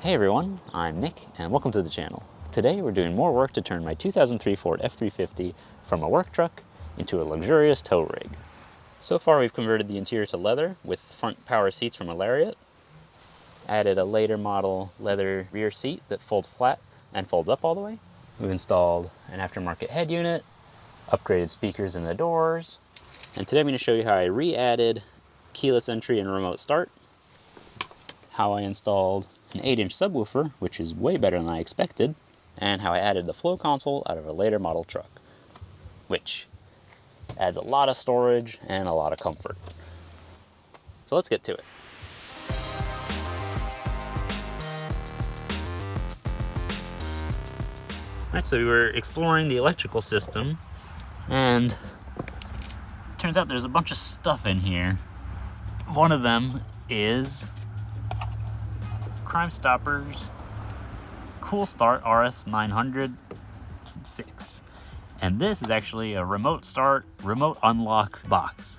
Hey everyone, I'm Nick and welcome to the channel. Today we're doing more work to turn my 2003 Ford F350 from a work truck into a luxurious tow rig. So far we've converted the interior to leather with front power seats from a Lariat, added a later model leather rear seat that folds flat and folds up all the way. We've installed an aftermarket head unit, upgraded speakers in the doors, and today I'm going to show you how I re-added keyless entry and remote start, how I installed an 8-inch subwoofer, which is way better than I expected, and how I added the flow console out of a later model truck, which adds a lot of storage and a lot of comfort. So let's get to it. Alright, so we were exploring the electrical system, and it turns out there's a bunch of stuff in here. One of them is Crime Stoppers Cool Start RS 900-6. And this is actually a remote start, remote unlock box,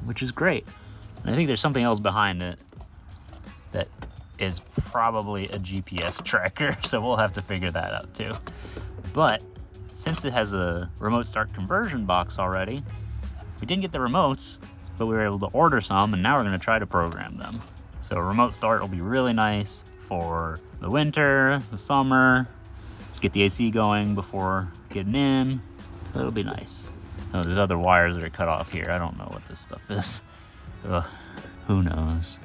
which is great. And I think there's something else behind it that is probably a GPS tracker, so we'll have to figure that out too. But since it has a remote start conversion box already, we didn't get the remotes, but we were able to order some, and now we're going to try to program them. So remote start will be really nice for the winter, the summer, just get the AC going before getting in. So it'll be nice. Oh, there's other wires that are cut off here. I don't know what this stuff is. Ugh, who knows?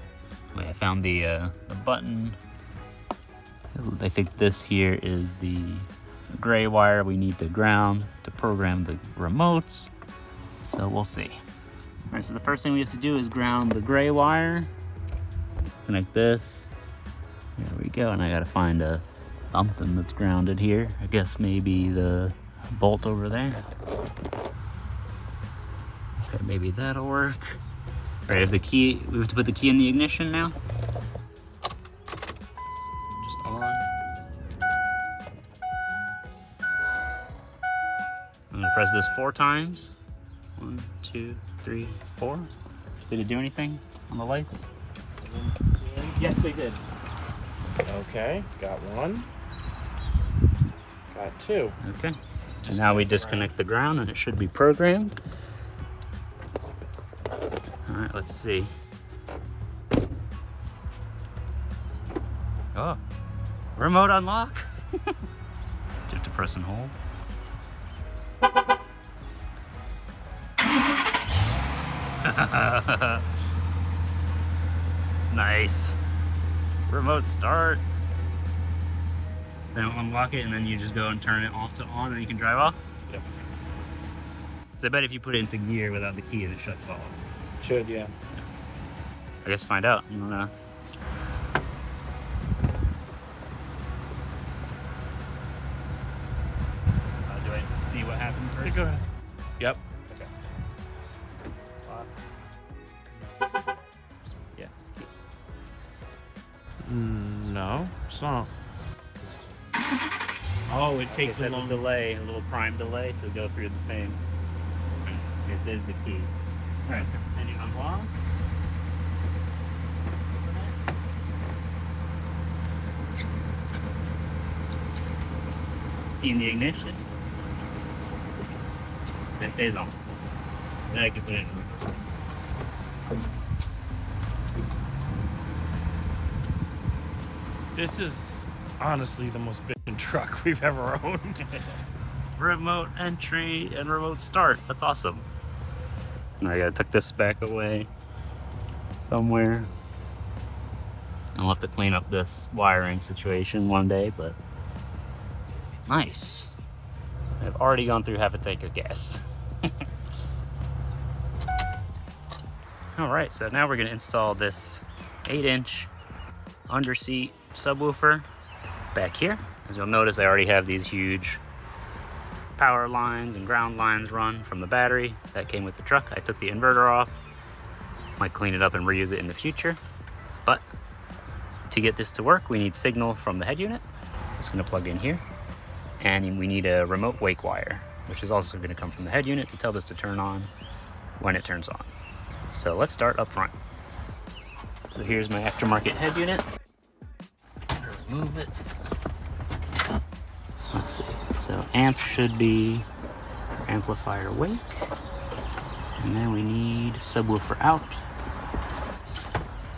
Wait, I found the button. I think this here is the gray wire we need to ground to program the remotes. So we'll see. All right, so the first thing we have to do is ground the gray wire. Connect this. There we go, and I gotta find something that's grounded here. I guess maybe the bolt over there. Okay, maybe that'll work. All right, if the key, we have to put the key in the ignition now. Just on. I'm gonna press this 4 times. 1, 2, 3, 4. Did it do anything on the lights? Yes, they did. Okay, got 1. Got 2. Okay. And now we disconnect the ground and it should be programmed. All right, let's see. Oh, remote unlock. Do you have to press and hold? Nice. Remote start. Then unlock it, and then you just go and turn it off to on, and you can drive off? Yep. So I bet if you put it into gear without the key, it shuts off. Should, yeah. I guess find out. You don't know. Do I see what happened first? Yeah, go ahead. Yep. Yeah. No, it's not. Oh, it takes a delay, a little prime delay to go through the thing. This is the key. All right, and you unlock. Key in the ignition. That stays on. Then I can put it in. This is honestly the most bitchin' truck we've ever owned. Remote entry and remote start. That's awesome. I gotta tuck this back away somewhere. I'll have to clean up this wiring situation one day, but nice. I've already gone through half a tank of gas. All right, so now we're gonna install this 8-inch underseat subwoofer back here. As you'll notice, I already have these huge power lines and ground lines run from the battery that came with the truck. I took the inverter off. Might clean it up and reuse it in the future. But to get this to work, we need signal from the head unit. It's gonna plug in here. And we need a remote wake wire, which is also gonna come from the head unit to tell this to turn on when it turns on. So let's start up front. So here's my aftermarket head unit. move it. Let's see. So amp should be amplifier wake. And then we need subwoofer out.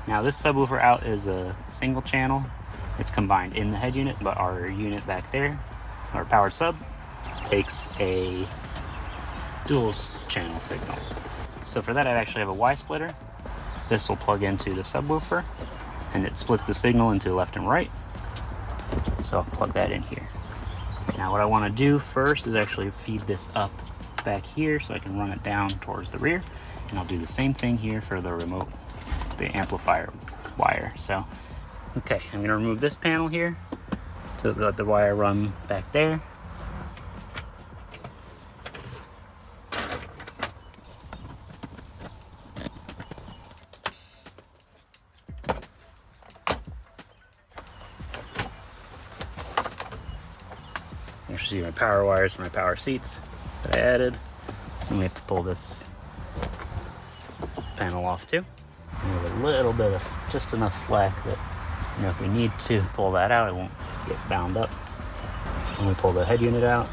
Now this subwoofer out is a single channel. It's combined in the head unit, but our unit back there, our powered sub, takes a dual channel signal. So for that I actually have a Y splitter. This will plug into the subwoofer and it splits the signal into left and right. So I'll plug that in here. Now what I want to do first is actually feed this up back here so I can run it down towards the rear. And I'll do the same thing here for the remote, the amplifier wire. So, okay, I'm gonna remove this panel here to let the wire run back there. You should see my power wires for my power seats that I added. And we have to pull this panel off too. And with a little bit of just enough slack that, you know, if we need to pull that out, it won't get bound up. And we pull the head unit out.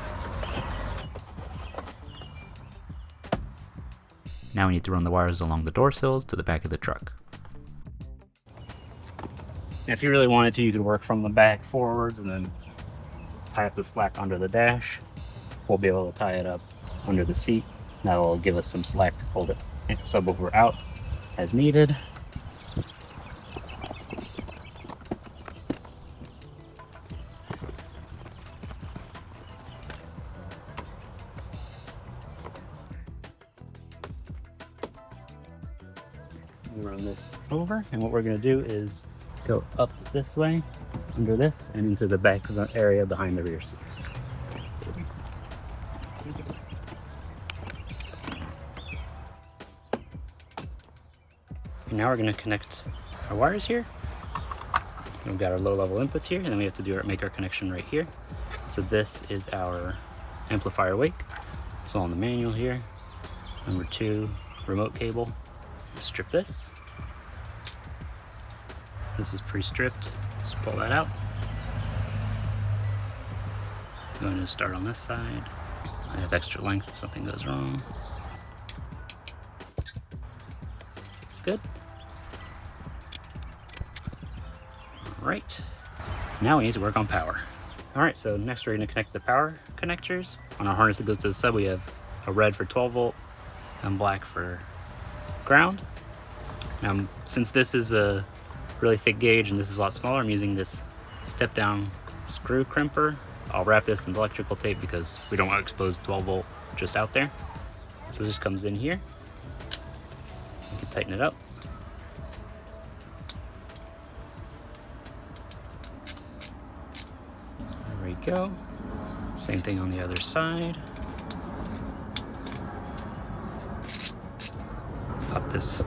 Now we need to run the wires along the door sills to the back of the truck. And if you really wanted to, you could work from the back forwards and then tie up the slack under the dash. We'll be able to tie it up under the seat. That will give us some slack to pull the subwoofer out as needed. Run this over, and what we're going to do is go up this way, under this, and into the back area behind the rear seats. And now we're going to connect our wires here. We've got our low-level inputs here, and then we have to make our connection right here. So this is our amplifier wake. It's all in the manual here. Number 2 remote cable. Strip this. This is pre-stripped. Just pull that out. I'm going to start on this side. I have extra length if something goes wrong. It's good. All right. Now we need to work on power. All right, so next we're going to connect the power connectors. On our harness that goes to the sub, we have a red for 12 volt and black for ground. Now, since this is a really thick gauge and this is a lot smaller, I'm using this step down screw crimper. I'll wrap this in electrical tape because we don't want to expose 12 volt just out there. So this comes in here. You can tighten it up. There we go. Same thing on the other side. Pop this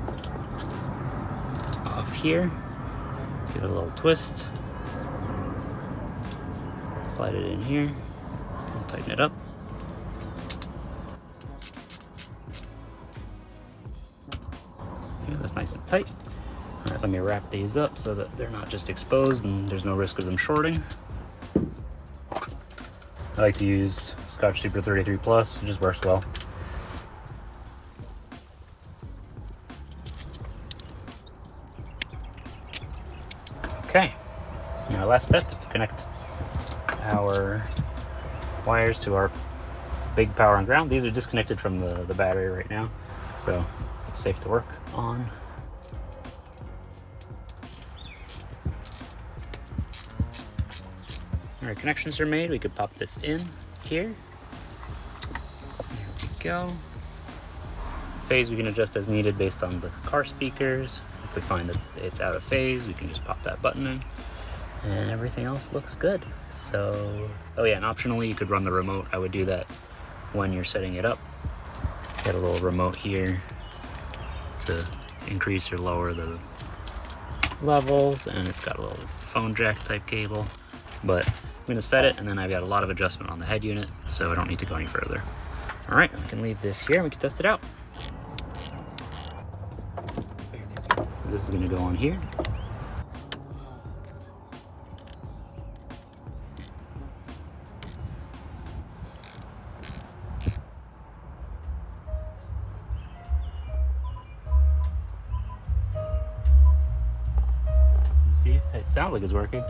off here, give it a little twist, slide it in here, and tighten it up. Yeah, that's nice and tight. All right, let me wrap these up so that they're not just exposed and there's no risk of them shorting. I like to use Scotch Super 33 Plus, it just works well. Okay, now last step is to connect our wires to our big power and ground. These are disconnected from the battery right now, so it's safe to work on. All right, connections are made. We could pop this in here. There we go. Phase we can adjust as needed based on the car speakers. If we find that it's out of phase, we can just pop that button in and everything else looks good. So, oh yeah, and optionally you could run the remote. I would do that when you're setting it up. Got a little remote here to increase or lower the levels, and it's got a little phone jack type cable. But I'm gonna set it, and then I've got a lot of adjustment on the head unit, so I don't need to go any further. All right, we can leave this here and we can test it out. This is going to go on here. Sounds like it's working.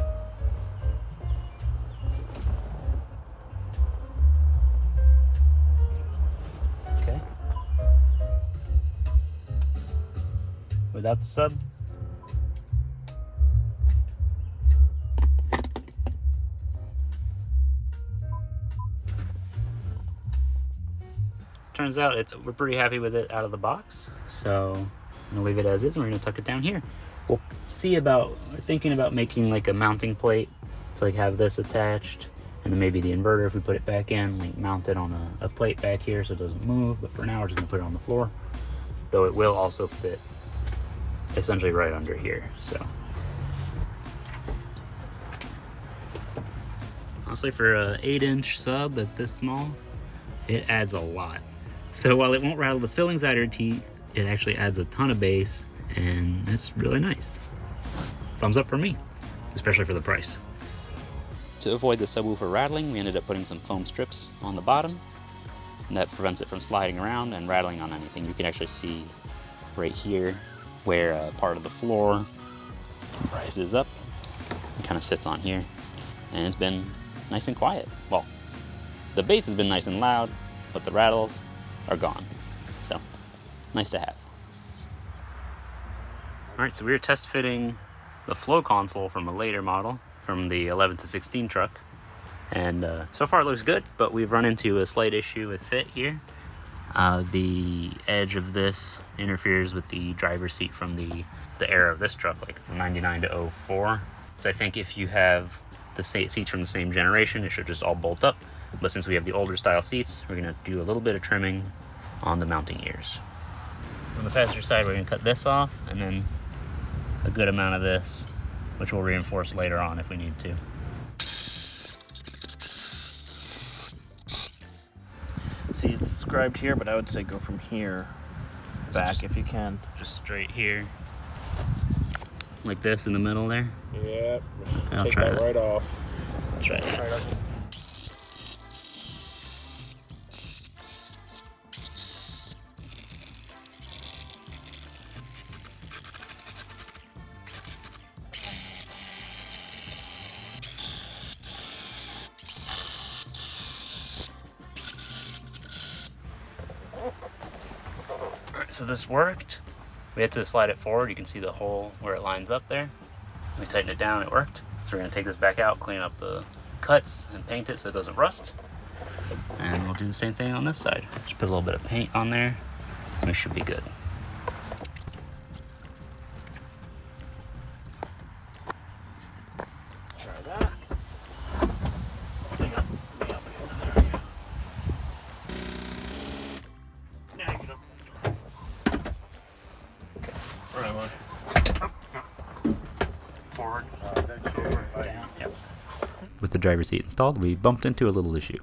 Okay. Without the sub? Turns out we're pretty happy with it out of the box, so I'm gonna leave it as is and we're gonna tuck it down here. We'll see about thinking about making like a mounting plate to like have this attached, and then maybe the inverter, if we put it back in, like mount it on a plate back here so it doesn't move. But for now we're just gonna put it on the floor, though it will also fit essentially right under here. So honestly, for a 8-inch sub that's this small, it adds a lot. So while it won't rattle the fillings out of your teeth, it actually adds a ton of bass, and it's really nice. Thumbs up for me, especially for the price. To avoid the subwoofer rattling, we ended up putting some foam strips on the bottom, and that prevents it from sliding around and rattling on anything. You can actually see right here where part of the floor rises up and kind of sits on here, and it's been nice and quiet. Well, the bass has been nice and loud, but the rattles are gone. So, nice to have. All right, so we were test fitting the flow console from a later model, from the 11 to 16 truck. And so far it looks good, but we've run into a slight issue with fit here. The edge of this interferes with the driver's seat from the era of this truck, like 99 to 04. So I think if you have the seats from the same generation, it should just all bolt up. But since we have the older style seats, we're gonna do a little bit of trimming on the mounting ears. On the passenger side, we're gonna cut this off, and then a good amount of this, which we'll reinforce later on if we need to. See, it's scribed here, but I would say go from here back if you can. Just straight here, like this in the middle there. Yep. I'll Take try that that. right off. I'll try that. Right off. So this worked. We had to slide it forward. You can see the hole where it lines up there. We tightened it down, it worked. So we're gonna take this back out, clean up the cuts and paint it so it doesn't rust. And we'll do the same thing on this side. Just put a little bit of paint on there and we should be good. Try that. Hang on. There we go. Now you can open the door. All right, Mark. Forward, down. Yep. With the driver's seat installed, we bumped into a little issue.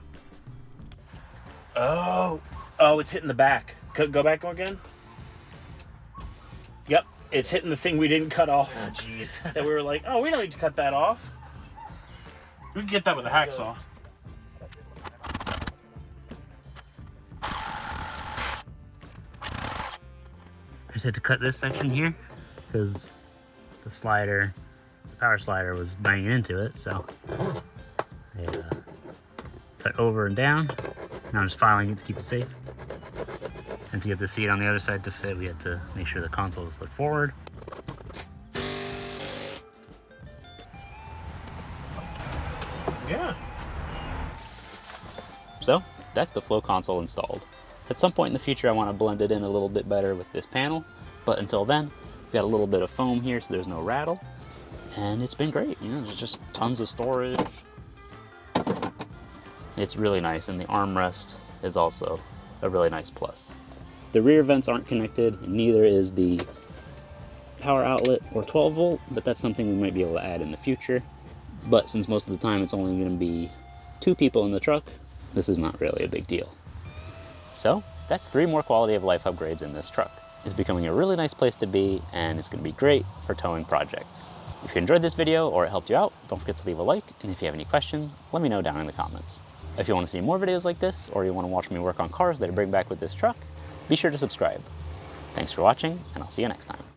Oh, it's hitting the back. Go back again. Yep, it's hitting the thing we didn't cut off. Oh, jeez. That we were like, oh, we don't need to cut that off. We can get that with a hacksaw. I just had to cut this section here because the power slider was banging into it, so I cut over and down. Now I'm just filing it to keep it safe. And to get the seat on the other side to fit, we had to make sure the console was slid forward. Yeah. So that's the flow console installed. At some point in the future, I want to blend it in a little bit better with this panel, but until then, we got a little bit of foam here so there's no rattle, and it's been great. You know, there's just tons of storage. It's really nice, and the armrest is also a really nice plus. The rear vents aren't connected, and neither is the power outlet or 12 volt, but that's something we might be able to add in the future. But since most of the time it's only going to be 2 people in the truck, this is not really a big deal. So that's 3 more quality of life upgrades in this truck. It's becoming a really nice place to be, and it's going to be great for towing projects. If you enjoyed this video or it helped you out, don't forget to leave a like, and if you have any questions, let me know down in the comments. If you want to see more videos like this, or you want to watch me work on cars that I bring back with this truck, be sure to subscribe. Thanks for watching, and I'll see you next time.